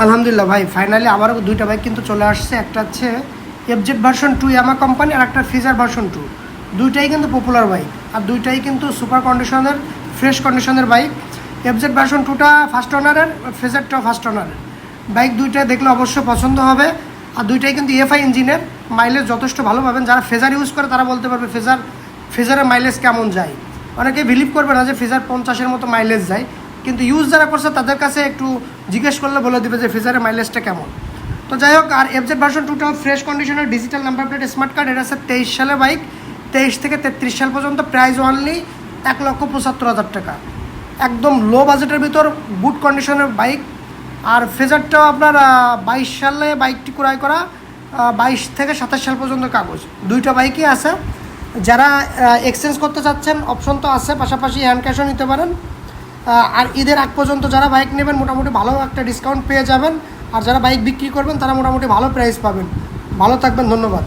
আলহামদুলিল্লাহ ভাই, ফাইনালি আবারও দুইটা বাইক কিন্তু চলে আসছে। একটা হচ্ছে এফজেড ভার্সন 2 ইয়ামা কোম্পানি, আর একটা ফিজার ভার্সন 2। দুইটাই কিন্তু পপুলার বাইক, আর দুইটাই কিন্তু সুপার কন্ডিশনের, ফ্রেশ কন্ডিশনের বাইক। এফজেড ভার্সন 2টা ফার্স্ট ওনারের, ফিজারটাও ফার্স্ট ওনারের বাইক। দুইটা দেখলে অবশ্যই পছন্দ হবে। আর দুইটাই কিন্তু ইএফআই ইঞ্জিনের, মাইলেজ যথেষ্ট ভালো পাবেন। যারা ফেজার ইউজ করে তারা বলতে পারবে ফেজারের মাইলেজ কেমন যায়। অনেকে বিলিভ করবে না যে ফেজার 50-এর মতো মাইলেজ যায়, কিন্তু ইউজ যারা করছে তাদের কাছে একটু জিজ্ঞেস করলে বলে দেবে যে ফেজারের মাইলেজটা কেমন। তো যাই হোক, আর এফজেড ভার্সন 2টা ফ্রেশ কন্ডিশনের, digital number plate, smart card. এটা আছে 23 সালের বাইক, 23 থেকে 33 সাল পর্যন্ত। প্রাইস অনলি 1,75,000 টাকা, একদম লো বাজেটের ভিতর, গুড কন্ডিশনের বাইক। আর ফেজারটাও আপনার 22 সালে বাইকটি ক্রয় করা, 22 থেকে 27 সাল পর্যন্ত কাগজ। দুইটা বাইকই আছে। যারা এক্সচেঞ্জ করতে চাচ্ছেন অপশন তো আছে, পাশাপাশি হ্যান্ড ক্যাশও নিতে পারেন। আর ঈদের আগ পর্যন্ত যারা বাইক নেবেন মোটামুটি ভালো একটা ডিসকাউন্ট পেয়ে যাবেন। আর যারা বাইক বিক্রি করবেন তারা মোটামুটি ভালো প্রাইস পাবেন। ভালো থাকবেন, ধন্যবাদ।